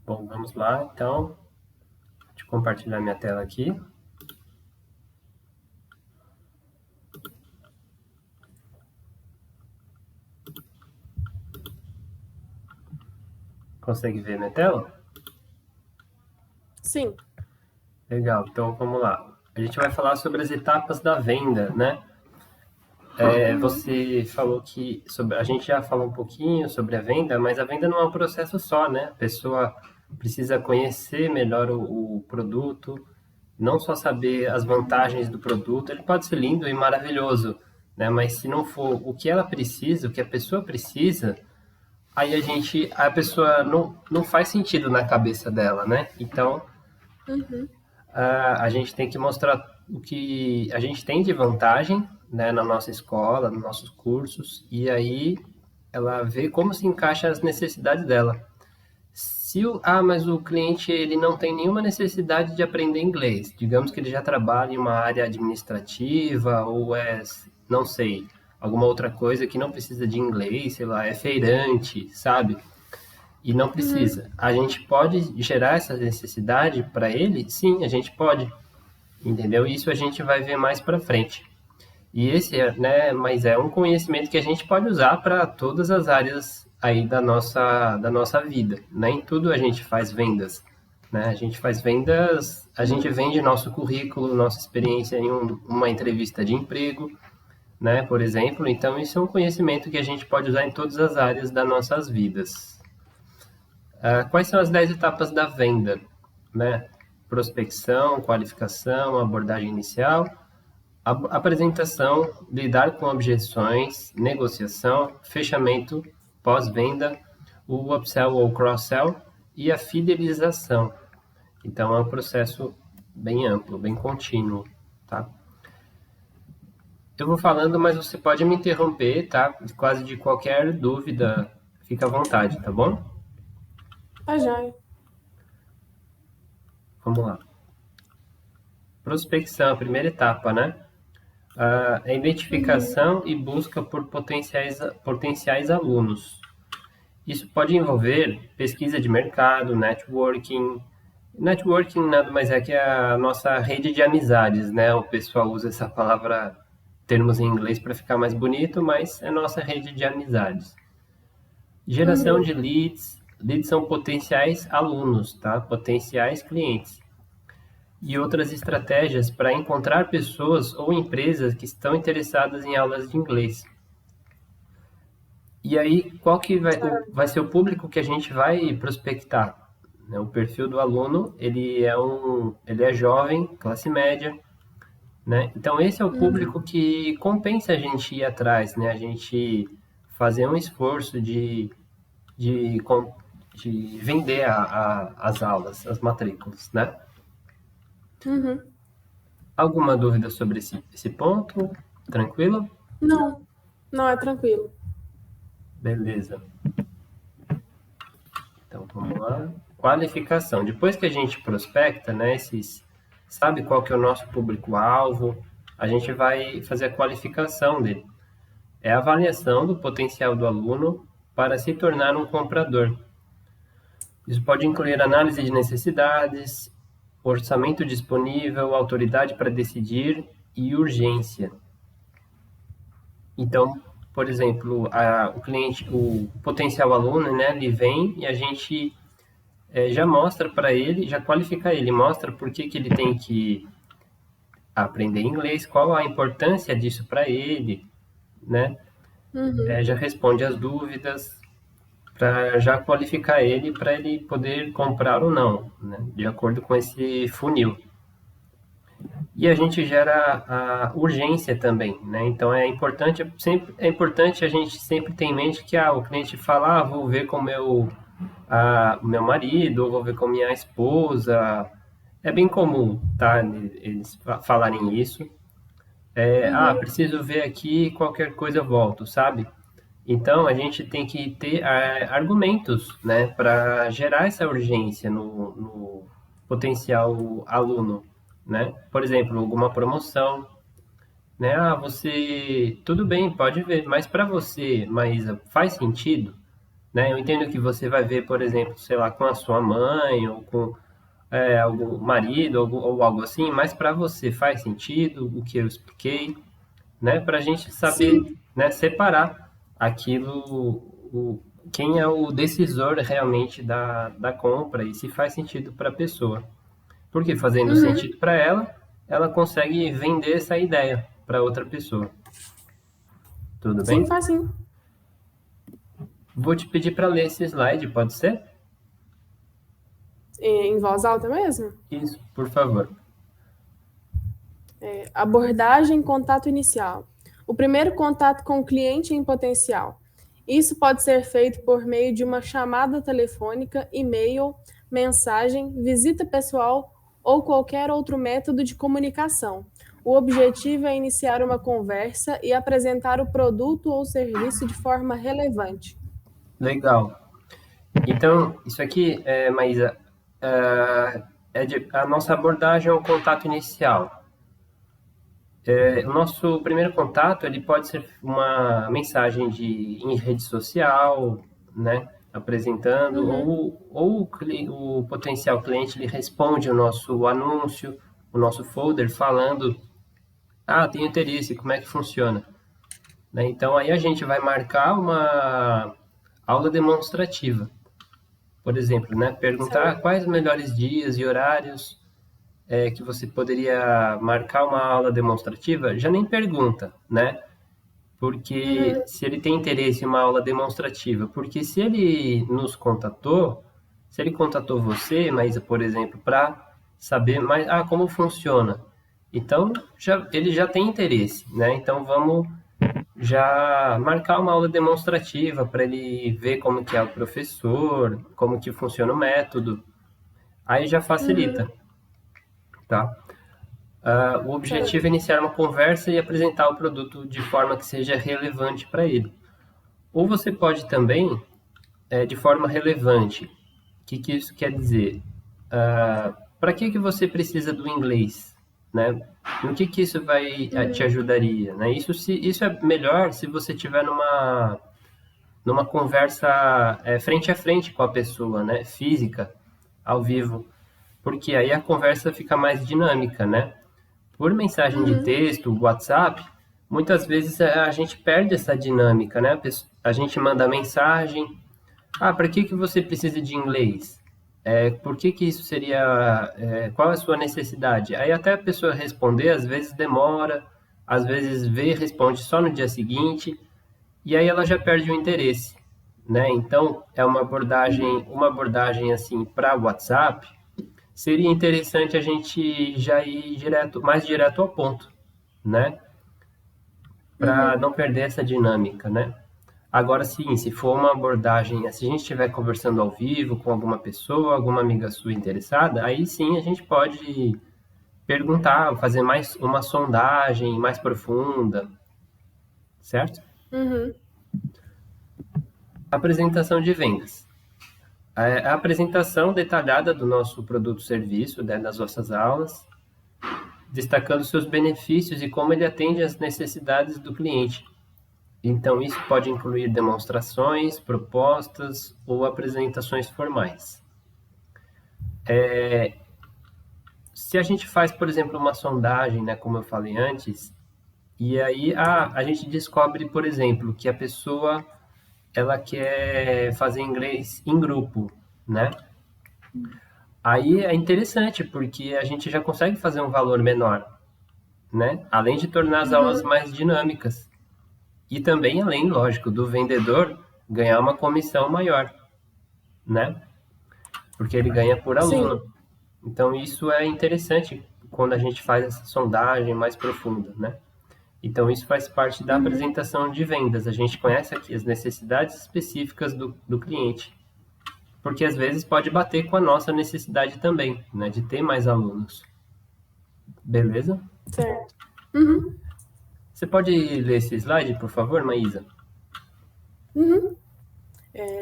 Bom, vamos lá, então, deixa eu compartilhar minha tela aqui. Consegue ver minha tela? Sim. Legal, então vamos lá. A gente vai falar sobre as etapas da venda, né? Você falou que a gente já falou um pouquinho sobre a venda, mas a venda não é um processo só, né? A pessoa precisa conhecer melhor o produto, não só saber as vantagens do produto, ele pode ser lindo e maravilhoso, né? Mas se não for o que ela precisa, o que a pessoa precisa, aí a pessoa não faz sentido na cabeça dela, né? Então, Uhum. a gente tem que mostrar o que a gente tem de vantagem, né, na nossa escola, nos nossos cursos, e aí ela vê como se encaixa as necessidades dela. Mas o cliente ele não tem nenhuma necessidade de aprender inglês. Digamos que ele já trabalha em uma área administrativa ou não sei, alguma outra coisa que não precisa de inglês, sei lá, é feirante, sabe? E não Uhum. precisa. A gente pode gerar essa necessidade para ele? Sim, a gente pode, entendeu? Isso a gente vai ver mais para frente. E né, mas é um conhecimento que a gente pode usar para todas as áreas aí da nossa vida. Nem tudo a gente faz vendas, né? A gente faz vendas, a gente Uhum. vende nosso currículo, nossa experiência em uma entrevista de emprego, né, por exemplo. Então, isso é um conhecimento que a gente pode usar em todas as áreas das nossas vidas. Quais são as 10 etapas da venda, né? Prospecção, qualificação, abordagem inicial, apresentação, lidar com objeções, negociação, fechamento, pós-venda, o upsell ou cross-sell e a fidelização. Então é um processo bem amplo, bem contínuo, tá? Eu vou falando, mas você pode me interromper, tá? Quase de qualquer dúvida, fica à vontade, tá bom? Tá joia. Vamos lá. Prospecção, a primeira etapa, né? A Uhum. identificação e busca por potenciais alunos. Isso pode envolver pesquisa de mercado, networking. Networking nada mais é que a nossa rede de amizades, né? O pessoal usa essa palavra, termos em inglês para ficar mais bonito, mas é nossa rede de amizades. Geração Uhum. de leads. Leads são potenciais alunos, tá? Potenciais clientes. E outras estratégias para encontrar pessoas ou empresas que estão interessadas em aulas de inglês. E aí, qual que vai ser o público que a gente vai prospectar? Né? O perfil do aluno, ele é jovem, classe média, né? Então, esse é o Uhum. público que compensa a gente ir atrás, né? A gente fazer um esforço de, com- de vender as aulas, as matrículas, né? Uhum. Alguma dúvida sobre esse ponto? Tranquilo? Não, não é tranquilo. Beleza. Então vamos lá. Qualificação. Depois que a gente prospecta, né, sabe qual que é o nosso público-alvo, a gente vai fazer a qualificação dele. É a avaliação do potencial do aluno para se tornar um comprador. Isso pode incluir análise de necessidades, orçamento disponível, autoridade para decidir e urgência. Então, por exemplo, o cliente, o potencial aluno, né, ele vem e a gente já mostra para ele, já qualifica ele, mostra por que ele tem que aprender inglês, qual a importância disso para ele, né? Uhum. Já responde as dúvidas para já qualificar ele para ele poder comprar ou não, né? De acordo com esse funil. E a gente gera a urgência também, né? Então é importante a gente sempre ter em mente que o cliente fala, vou ver com o meu marido, ou vou ver com minha esposa. É bem comum, tá? Eles falarem isso. Uhum. Preciso ver aqui, qualquer coisa eu volto, sabe? Então a gente tem que ter argumentos, né, para gerar essa urgência no potencial aluno, né? Por exemplo, alguma promoção, né? Tudo bem, pode ver, mas para você, mas faz sentido? né? Eu entendo que você vai ver, por exemplo, sei lá, com a sua mãe ou com algum marido ou algo assim, mas para você faz sentido o que eu expliquei, né? Para a gente saber, Sim. né, separar aquilo, quem é o decisor realmente da compra e se faz sentido para a pessoa. Porque fazendo Uhum. sentido para ela, ela consegue vender essa ideia para outra pessoa. Tudo Sim, bem? faz sim. Vou te pedir para ler esse slide, pode ser? Em voz alta mesmo? Isso, por favor. Abordagem, contato inicial. O primeiro contato com o cliente em potencial. Isso pode ser feito por meio de uma chamada telefônica, e-mail, mensagem, visita pessoal ou qualquer outro método de comunicação. O objetivo é iniciar uma conversa e apresentar o produto ou serviço de forma relevante. Legal. Então, isso aqui, Maísa, a nossa abordagem é o contato inicial. O nosso primeiro contato, ele pode ser uma mensagem em rede social, né, apresentando, Uhum, o potencial cliente ele responde o nosso anúncio, o nosso folder, falando, tenho interesse, como é que funciona? Né? Então, aí a gente vai marcar uma aula demonstrativa, por exemplo, né, perguntar certo. quais os melhores dias e horários que você poderia marcar uma aula demonstrativa, já nem pergunta, né? Porque Uhum, se ele tem interesse em uma aula demonstrativa, porque se ele nos contatou, se ele contatou você, Maísa, por exemplo, para saber mais, como funciona. Então, ele já tem interesse, né? Então, vamos já marcar uma aula demonstrativa para ele ver como que é o professor, como que funciona o método. Aí já uhum, facilita, tá? O objetivo é certo. iniciar uma conversa e apresentar o produto de forma que seja relevante para ele. Ou você pode também, de forma relevante. O que isso quer dizer? Para que você precisa do inglês? Né? No que isso vai te Uhum, ajudaria? Né? Isso é melhor se você tiver numa conversa frente a frente com a pessoa, né? Física, ao vivo. Porque aí a conversa fica mais dinâmica, né? Por mensagem de uhum, texto, WhatsApp, muitas vezes a gente perde essa dinâmica, né? A gente manda mensagem, para que você precisa de inglês? Por que isso seria, qual é a sua necessidade? Aí até a pessoa responder, às vezes demora, às vezes vê e responde só no dia seguinte, e aí ela já perde o interesse, né? Então, é uhum, uma abordagem assim para WhatsApp, seria interessante a gente já ir mais direto ao ponto, né? Para uhum. não perder essa dinâmica, né? Agora sim, se for uma abordagem, se a gente estiver conversando ao vivo com alguma pessoa, alguma amiga sua interessada, aí sim a gente pode perguntar, fazer mais uma sondagem mais profunda, certo? Uhum. Apresentação de vendas. A apresentação detalhada do nosso produto ou serviço, né, das nossas aulas, destacando seus benefícios e como ele atende às necessidades do cliente. Então, isso pode incluir demonstrações, propostas ou apresentações formais. Se a gente faz, por exemplo, uma sondagem, né, como eu falei antes, e aí a gente descobre, por exemplo, que a pessoa ela quer fazer inglês em grupo, né? Aí é interessante, porque a gente já consegue fazer um valor menor, né? Além de tornar as aulas Uhum. mais dinâmicas. E também, além, lógico, do vendedor ganhar uma comissão maior, né? Porque ele ganha por Sim. aluno. Então, isso é interessante quando a gente faz essa sondagem mais profunda, né? Então, isso faz parte da Uhum. apresentação de vendas. A gente conhece aqui as necessidades específicas do cliente, porque às vezes pode bater com a nossa necessidade também, né? De ter mais alunos. Beleza? Certo. Uhum. Você pode ler esse slide, por favor, Maísa? Uhum.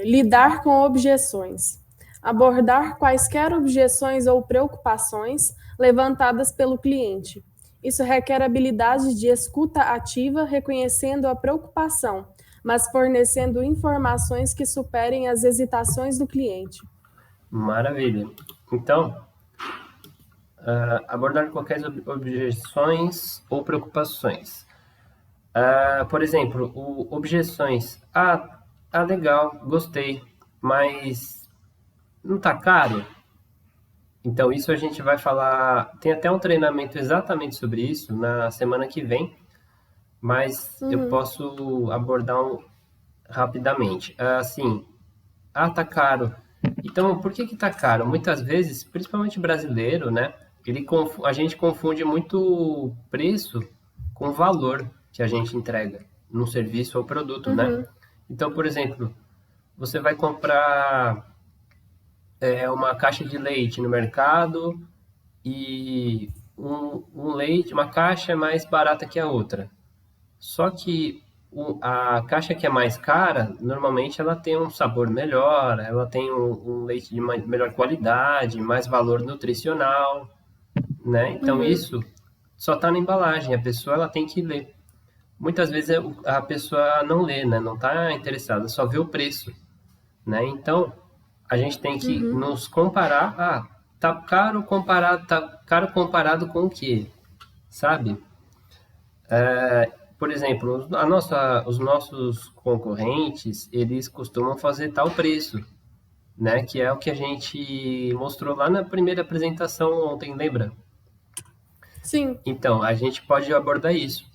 Lidar com objeções. Abordar quaisquer objeções ou preocupações levantadas pelo cliente. Isso requer habilidade de escuta ativa, reconhecendo a preocupação, mas fornecendo informações que superem as hesitações do cliente. Maravilha. Então, abordar qualquer objeções ou preocupações. Por exemplo, objeções. Legal, gostei, mas não tá caro? Então, isso a gente vai falar. Tem até um treinamento exatamente sobre isso na semana que vem, mas eu posso abordar rapidamente. Assim, tá caro. Então, por que tá caro? Muitas vezes, principalmente brasileiro, né? A gente confunde muito preço com valor que a gente entrega no serviço ou produto, né? Então, por exemplo, você vai comprar uma caixa de leite no mercado e um leite, uma caixa é mais barata que a outra. Só que a caixa que é mais cara, normalmente ela tem um sabor melhor, ela tem um leite de melhor qualidade, mais valor nutricional, né? Então isso só está na embalagem, a pessoa ela tem que ler. Muitas vezes a pessoa não lê, né? Não está interessada, só vê o preço, né? Então a gente tem que nos comparar. Tá caro comparado com o quê? Sabe? Por exemplo, os nossos concorrentes, eles costumam fazer tal preço, né? Que é o que a gente mostrou lá na primeira apresentação ontem, lembra? Sim. Então, a gente pode abordar isso.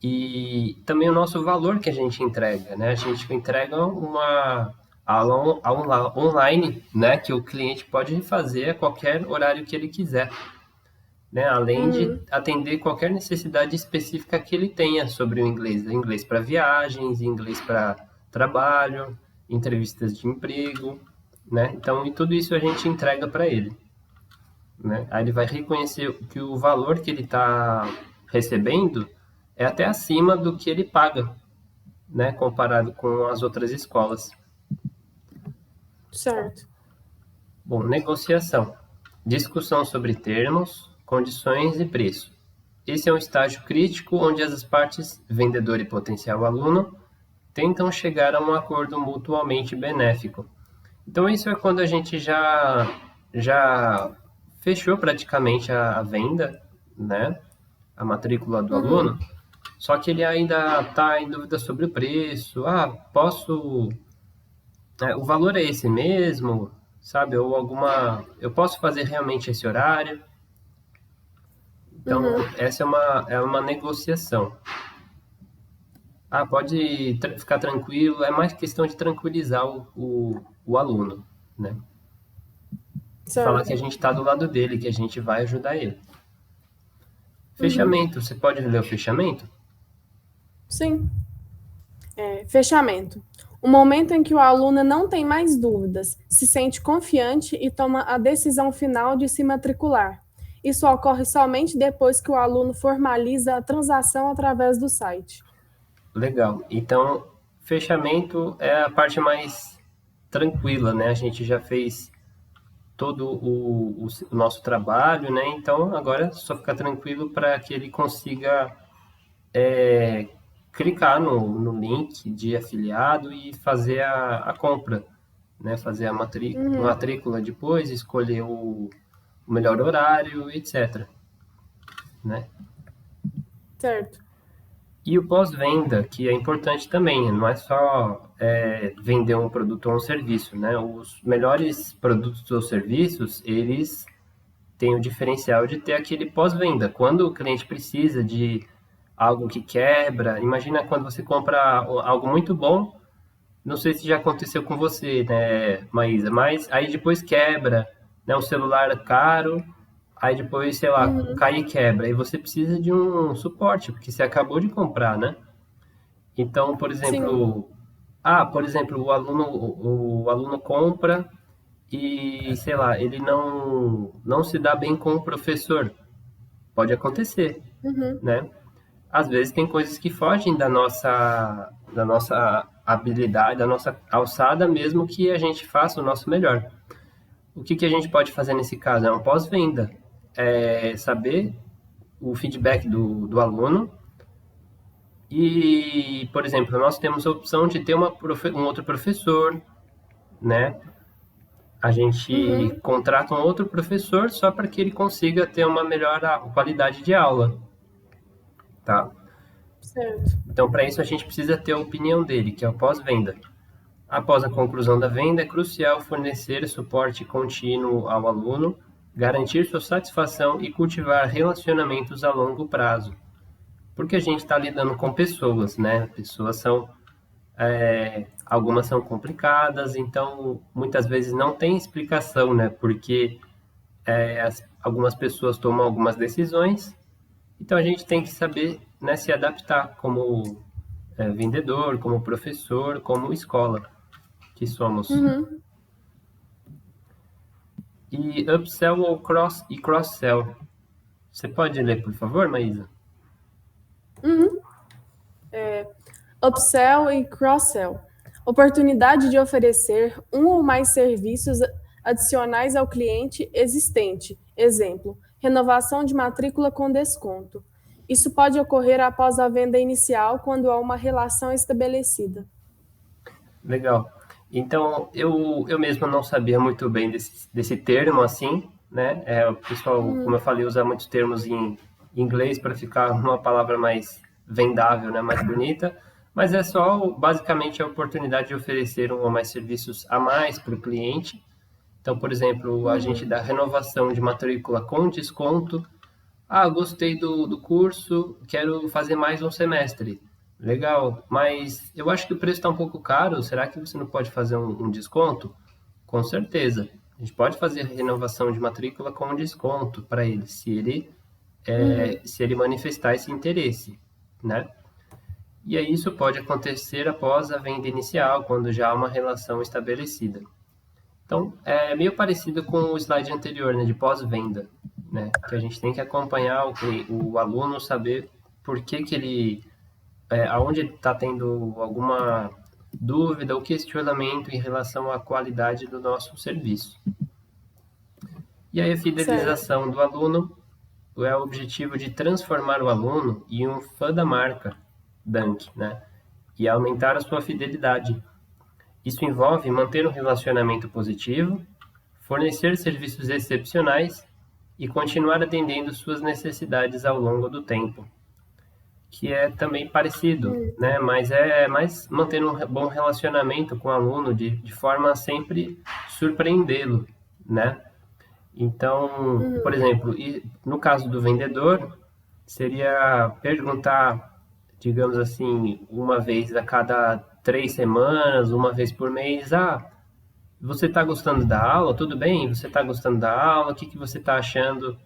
E também o nosso valor que a gente entrega, né? A gente entrega uma aula online, né? Que o cliente pode fazer a qualquer horário que ele quiser, né? Além de atender qualquer necessidade específica que ele tenha sobre o inglês. Inglês para viagens, inglês para trabalho, entrevistas de emprego, né? Então, e tudo isso a gente entrega para ele, né? Aí ele vai reconhecer que o valor que ele está recebendo é até acima do que ele paga, né? Comparado com as outras escolas. Certo. Bom, negociação. Discussão sobre termos, condições e preço. Esse é um estágio crítico onde as partes, vendedor e potencial aluno, tentam chegar a um acordo mutuamente benéfico. Então, isso é quando a gente já fechou praticamente a venda, né? A matrícula do aluno, só que ele ainda está em dúvida sobre o preço. O valor é esse mesmo, sabe? Ou eu posso fazer realmente esse horário? Então, essa é uma negociação. Pode ficar tranquilo, é mais questão de tranquilizar o aluno, né? Falar que a Certo. gente está do lado dele, que a gente vai ajudar ele. Fechamento, você pode ler o fechamento? Sim. Fechamento. O momento em que o aluno não tem mais dúvidas, se sente confiante e toma a decisão final de se matricular. Isso ocorre somente depois que o aluno formaliza a transação através do site. Legal. Então, fechamento é a parte mais tranquila, né? A gente já fez todo o nosso trabalho, né? Então, agora é só ficar tranquilo para que ele consiga clicar no link de afiliado e fazer a compra, né? Fazer a matrícula depois, escolher o melhor horário, etc. Né? Certo. E o pós-venda, que é importante também, não é só vender um produto ou um serviço, né? Os melhores produtos ou serviços, eles têm o diferencial de ter aquele pós-venda. Quando o cliente precisa de algo que quebra, imagina quando você compra algo muito bom, não sei se já aconteceu com você, né, Maísa, mas aí depois quebra, né, um celular caro, aí depois, sei lá, cai e quebra, e você precisa de um suporte, porque você acabou de comprar, né? Então, Sim. por exemplo, o aluno compra e, sei lá, ele não se dá bem com o professor. Pode acontecer, né? Às vezes tem coisas que fogem da nossa habilidade, da nossa alçada, mesmo que a gente faça o nosso melhor. O que a gente pode fazer nesse caso? É um pós-venda. É saber o feedback do aluno E, por exemplo, nós temos a opção de ter um outro professor, né? A gente Uhum, contrata um outro professor só para que ele consiga ter uma melhor qualidade de aula, tá? certo. Então, para isso, a gente precisa ter a opinião dele, que é o pós-venda. Após a conclusão da venda, é crucial fornecer suporte contínuo ao aluno, garantir sua satisfação e cultivar relacionamentos a longo prazo. Porque a gente está lidando com pessoas, né? Pessoas são, algumas são complicadas, então muitas vezes não tem explicação, né? Porque algumas pessoas tomam algumas decisões, então a gente tem que saber, né, se adaptar como vendedor, como professor, como escola que somos. Uhum, E upsell ou cross-sell. Você pode ler, por favor, Maísa? uhum. Upsell e cross-sell. Oportunidade de oferecer um ou mais serviços adicionais ao cliente existente. Exemplo, renovação de matrícula com desconto. Isso pode ocorrer após a venda inicial, quando há uma relação estabelecida. Legal. Então, eu mesmo não sabia muito bem desse termo assim, né? O pessoal, como eu falei, usa muitos termos em inglês para ficar uma palavra mais vendável, né? Mais bonita. Mas é só, basicamente, a oportunidade de oferecer um ou mais serviços a mais para o cliente. Então, por exemplo, a gente Uhum, dá renovação de matrícula com desconto. Ah, gostei do curso, quero fazer mais um semestre. Legal, mas eu acho que o preço está um pouco caro. Será que você não pode fazer um desconto? Com certeza. A gente pode fazer renovação de matrícula com desconto para ele, uhum, se ele manifestar esse interesse, né? E aí isso pode acontecer após a venda inicial, quando já há uma relação estabelecida. Então, é meio parecido com o slide anterior, né, de pós-venda, né, que a gente tem que acompanhar o aluno, saber por que que ele, aonde ele está tendo alguma dúvida ou questionamento em relação à qualidade do nosso serviço. E aí a certo. fidelização do aluno é o objetivo de transformar o aluno em um fã da marca Dunk, né, e aumentar a sua fidelidade. Isso envolve manter um relacionamento positivo, fornecer serviços excepcionais e continuar atendendo suas necessidades ao longo do tempo, que é também parecido, Uhum, né? Mas é mais manter um bom relacionamento com o aluno de forma a sempre surpreendê-lo, né? Então, por uhum, exemplo, no caso do vendedor, seria perguntar, digamos assim, uma vez a cada 3 semanas, uma vez por mês, você está gostando da aula? Tudo bem? Você está gostando da aula? O que que você está achando?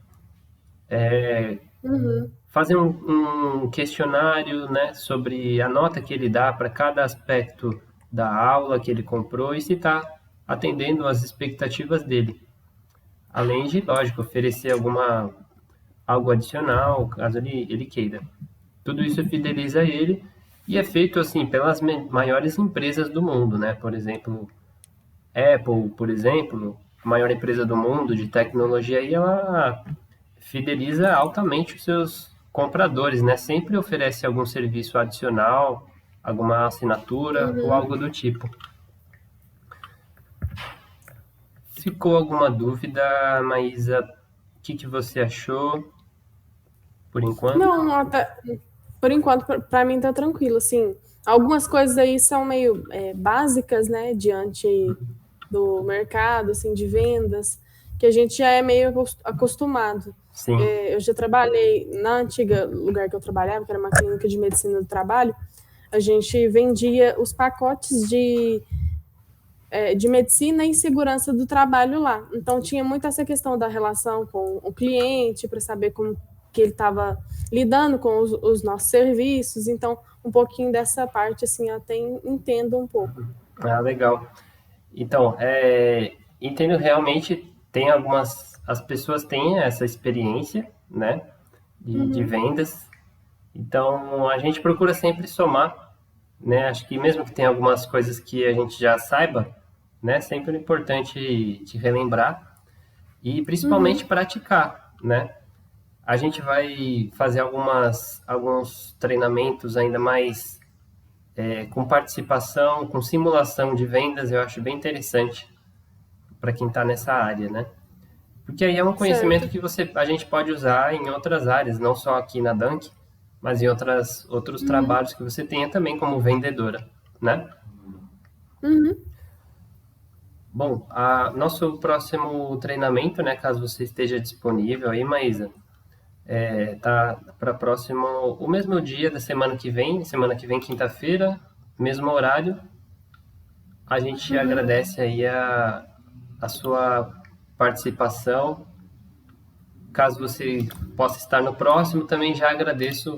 uhum, Fazer um questionário, né, sobre a nota que ele dá para cada aspecto da aula que ele comprou e se está atendendo às expectativas dele. Além de, lógico, oferecer algo adicional, caso ele queira. Tudo isso fideliza ele e é feito assim pelas maiores empresas do mundo, né? Por exemplo, Apple, por exemplo, a maior empresa do mundo de tecnologia, aí ela fideliza altamente os seus compradores, né? Sempre oferece algum serviço adicional, alguma assinatura ou uhum. algo do tipo. Ficou alguma dúvida, Maísa? O que que você achou por enquanto? Não, até, por enquanto, para mim tá tranquilo, assim. Algumas coisas aí são meio básicas, né, diante do mercado, assim, de vendas, que a gente já é meio acostumado. Sim, Eu já trabalhei na antiga lugar que eu trabalhava, que era uma clínica de medicina do trabalho, a gente vendia os pacotes de medicina e segurança do trabalho lá. Então tinha muito essa questão da relação com o cliente, para saber como que ele estava lidando com os nossos serviços. Então, um pouquinho dessa parte, assim, eu até entendo um pouco. legal. Então, entendo realmente, tem as pessoas têm essa experiência, né, de Uhum, vendas, então a gente procura sempre somar, né, acho que mesmo que tenha algumas coisas que a gente já saiba, né, sempre é importante de relembrar e principalmente uhum, praticar, né, A gente vai fazer alguns treinamentos ainda mais com participação, com simulação de vendas, eu acho bem interessante para quem está nessa área, né? Porque aí é um conhecimento Certo. que a gente pode usar em outras áreas, não só aqui na Dunk, mas em outros Uhum. trabalhos que você tenha também como vendedora, né? Uhum. Bom, nosso próximo treinamento, né, caso você esteja disponível aí, Maísa, tá para próximo, o mesmo dia da semana que vem, quinta-feira, mesmo horário. A gente Uhum. agradece aí a sua participação. Caso você possa estar no próximo, também já agradeço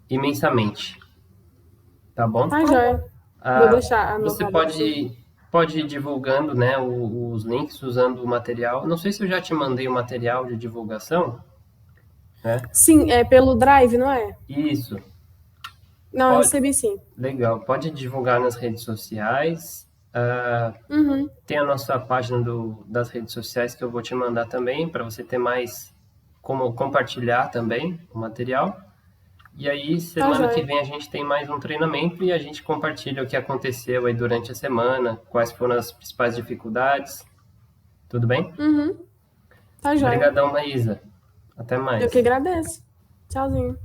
imensamente, tá bom? Tá, joia. Vou Ah, deixar você anotado aqui. pode ir divulgando, né, os links usando o material. Não sei se eu já te mandei o material de divulgação, né? Sim, é pelo Drive, não é? Isso. Não, eu Pode, recebi sim. legal. Pode divulgar nas redes sociais. Uhum. Tem a nossa página das redes sociais que eu vou te mandar também para você ter mais como compartilhar também o material. E aí, Tá, semana que joia. vem a gente tem mais um treinamento e a gente compartilha o que aconteceu aí durante a semana, quais foram as principais dificuldades. Tudo bem? Uhum. Tá, joia. Obrigadão, Maísa. Até Eu que mais. agradeço. Tchauzinho.